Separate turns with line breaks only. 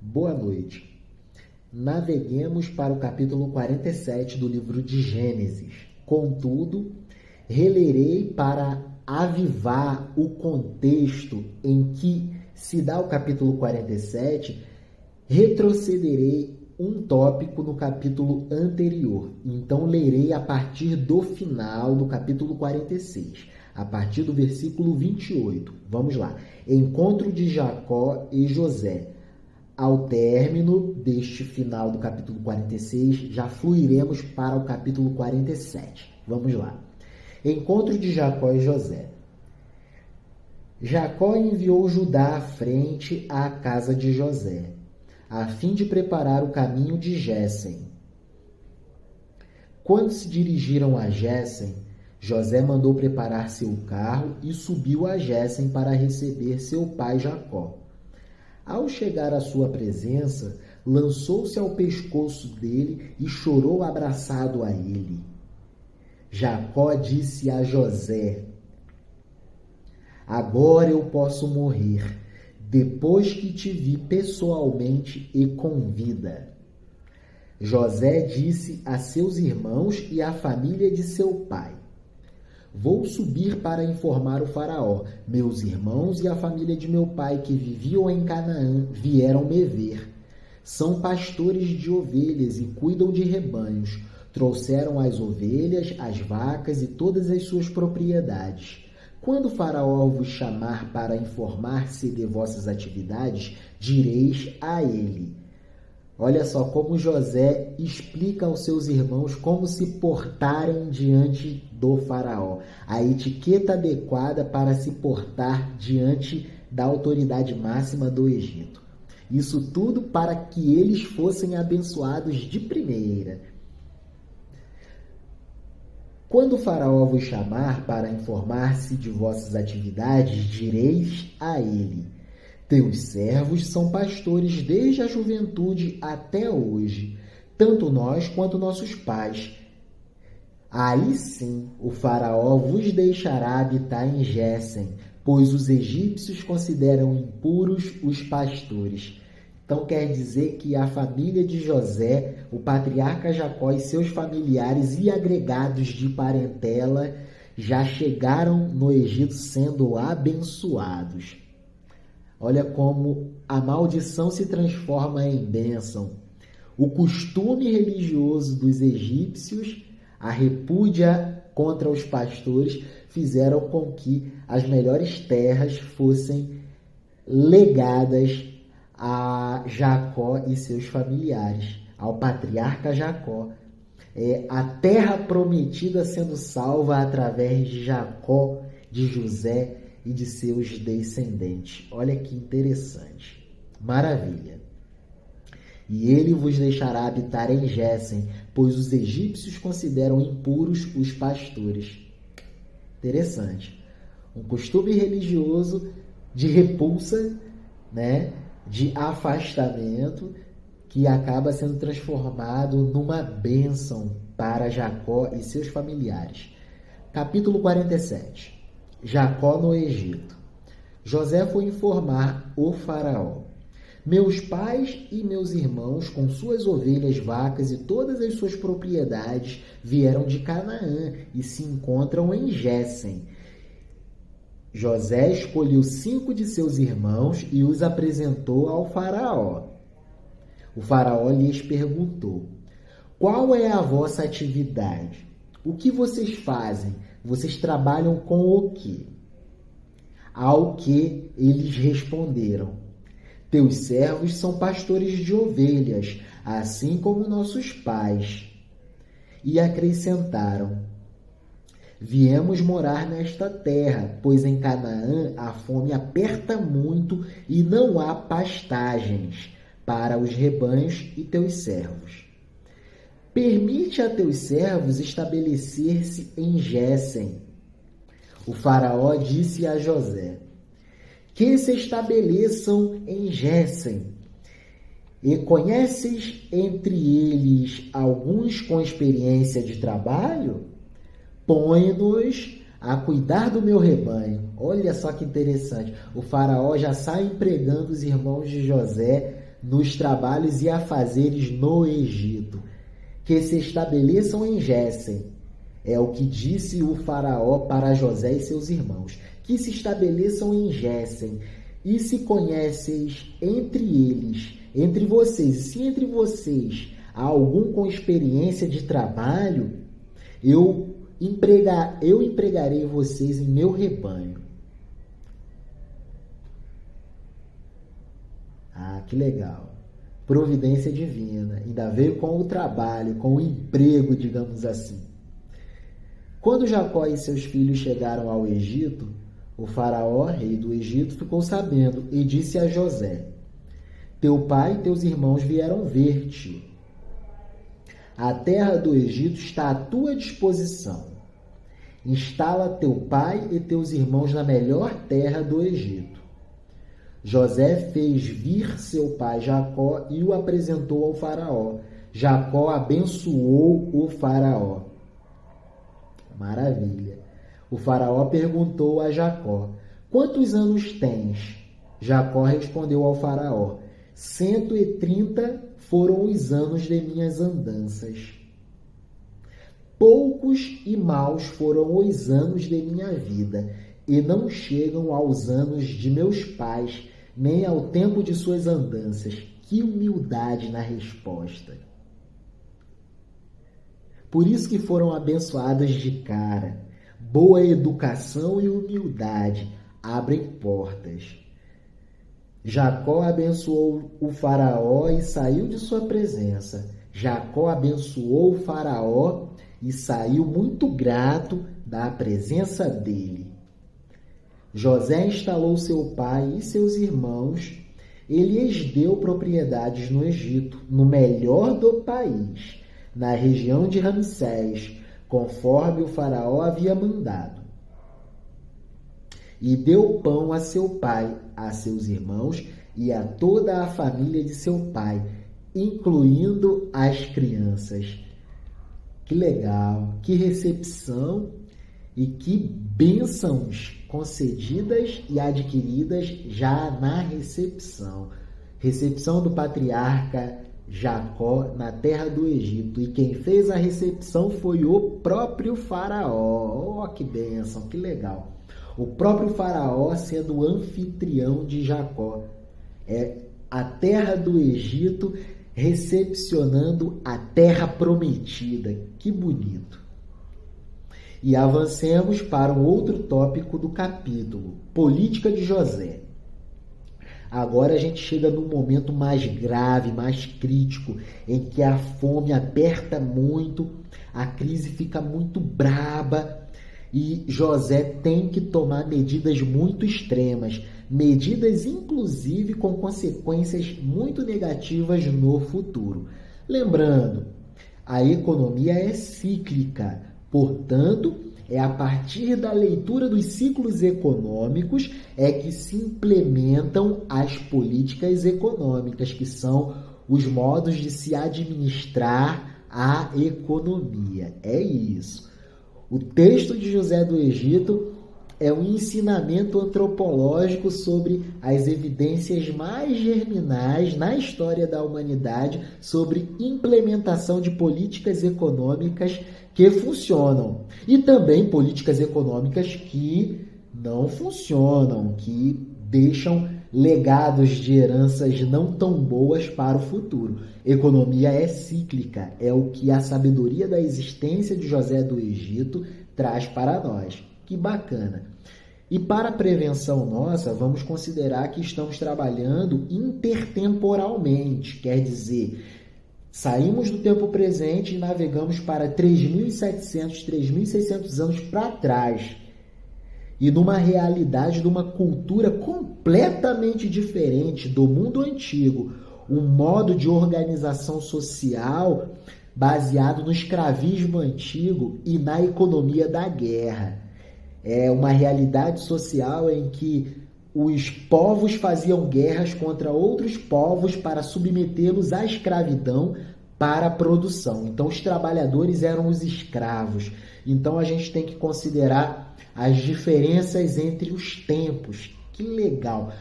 Boa noite. Naveguemos para o capítulo 47 do livro de Gênesis. Contudo, relerei para avivar o contexto em que se dá o capítulo 47, retrocederei um tópico no capítulo anterior. Então, lerei a partir do final do capítulo 46, a partir do versículo 28. Vamos lá. Encontro de Jacó e José. Ao término deste final do capítulo 46, já fluiremos para o capítulo 47. Vamos lá. Encontro de Jacó e José. Jacó enviou Judá à frente à casa de José, a fim de preparar o caminho de Géssem. Quando se dirigiram a Géssem, José mandou preparar seu carro e subiu a Géssem para receber seu pai Jacó. Ao chegar à sua presença, lançou-se ao pescoço dele e chorou abraçado a ele. Jacó disse a José: agora eu posso morrer, depois que te vi pessoalmente e com vida. José disse a seus irmãos e à família de seu pai: vou subir para informar o faraó. Meus irmãos e a família de meu pai que viviam em Canaã vieram me ver. São pastores de ovelhas e cuidam de rebanhos. Trouxeram as ovelhas, as vacas e todas as suas propriedades. Quando o faraó vos chamar para informar-se de vossas atividades, direis a ele. Olha só como José explica aos seus irmãos como se portarem diante do faraó. A etiqueta adequada para se portar diante da autoridade máxima do Egito. Isso tudo para que eles fossem abençoados de primeira. Quando o faraó vos chamar para informar-se de vossas atividades, direis a ele. Teus servos são pastores desde a juventude até hoje, tanto nós quanto nossos pais. Aí sim o faraó vos deixará habitar em Géssem, pois os egípcios consideram impuros os pastores. Então quer dizer que a família de José, o patriarca Jacó e seus familiares e agregados de parentela já chegaram no Egito sendo abençoados. Olha como a maldição se transforma em bênção. O costume religioso dos egípcios, a repúdia contra os pastores, fizeram com que as melhores terras fossem legadas a Jacó e seus familiares, ao patriarca Jacó. A terra prometida sendo salva através de Jacó, de José e de seus descendentes. Olha que interessante. Maravilha. E ele vos deixará habitar em Géssem, pois os egípcios consideram impuros os pastores. Interessante. Um costume religioso de repulsa, de afastamento, que acaba sendo transformado numa bênção para Jacó e seus familiares. Capítulo 47. Jacó no Egito. José foi informar o faraó. Meus pais e meus irmãos, com suas ovelhas, vacas e todas as suas propriedades, vieram de Canaã e se encontram em Géssem. José escolheu 5 de seus irmãos e os apresentou ao faraó. O faraó lhes perguntou: qual é a vossa atividade? O que vocês fazem? Vocês trabalham com o quê? Ao que eles responderam: teus servos são pastores de ovelhas, assim como nossos pais. E acrescentaram: viemos morar nesta terra, pois em Canaã a fome aperta muito e não há pastagens para os rebanhos e teus servos. Permite a teus servos estabelecer-se em Géssem. O faraó disse a José: que se estabeleçam em Géssem. E conheces entre eles alguns com experiência de trabalho? Põe-nos a cuidar do meu rebanho. Olha só que interessante. O faraó já sai empregando os irmãos de José nos trabalhos e afazeres no Egito, que se estabeleçam em Gésen. É o que disse o faraó para José e seus irmãos, que se estabeleçam em Gésen. E se conheceis entre eles, entre vocês, e se entre vocês há algum com experiência de trabalho, eu empregarei vocês em meu rebanho. Ah, que legal. Providência divina. Ainda veio com o trabalho, com o emprego, digamos assim. Quando Jacó e seus filhos chegaram ao Egito, o faraó, rei do Egito, ficou sabendo e disse a José: teu pai e teus irmãos vieram ver-te. A terra do Egito está à tua disposição. Instala teu pai e teus irmãos na melhor terra do Egito. José fez vir seu pai Jacó e o apresentou ao faraó. Jacó abençoou o faraó. Maravilha. O faraó perguntou a Jacó: quantos anos tens? Jacó respondeu ao faraó: 130 foram os anos de minhas andanças. Poucos e maus foram os anos de minha vida, e não chegam aos anos de meus pais, nem ao tempo de suas andanças. Que humildade na resposta! Por isso que foram abençoados de cara. Boa educação e humildade abrem portas. Jacó abençoou o faraó e saiu de sua presença. Jacó abençoou o faraó e saiu muito grato da presença dele. José instalou seu pai e seus irmãos. Ele lhes deu propriedades no Egito, no melhor do país, na região de Ramsés, conforme o faraó havia mandado. E deu pão a seu pai, a seus irmãos e a toda a família de seu pai, incluindo as crianças. Que legal, que recepção e que bênçãos concedidas e adquiridas já na recepção. Recepção do patriarca Jacó na terra do Egito. E quem fez a recepção foi o próprio faraó. Oh, que bênção, que legal. O próprio faraó sendo o anfitrião de Jacó. É a terra do Egito recepcionando a terra prometida. Que bonito. E avancemos para um outro tópico do capítulo, política de José. Agora a gente chega num momento mais grave, mais crítico, em que a fome aperta muito, a crise fica muito braba e José tem que tomar medidas muito extremas, medidas inclusive com consequências muito negativas no futuro. Lembrando, a economia é cíclica, portanto, é a partir da leitura dos ciclos econômicos é que se implementam as políticas econômicas, que são os modos de se administrar a economia. É isso. O texto de José do Egito é um ensinamento antropológico sobre as evidências mais germinais na história da humanidade sobre implementação de políticas econômicas que funcionam e também políticas econômicas que não funcionam, que deixam legados de heranças não tão boas para o futuro. Economia é cíclica, é o que a sabedoria da existência de José do Egito traz para nós. Que bacana! E para a prevenção nossa, vamos considerar que estamos trabalhando intertemporalmente, quer dizer, saímos do tempo presente e navegamos para 3.700, 3.600 anos para trás. E numa realidade de uma cultura completamente diferente do mundo antigo, um modo de organização social baseado no escravismo antigo e na economia da guerra. É uma realidade social em que os povos faziam guerras contra outros povos para submetê-los à escravidão para a produção. Então, os trabalhadores eram os escravos. Então, a gente tem que considerar as diferenças entre os tempos. Que legal!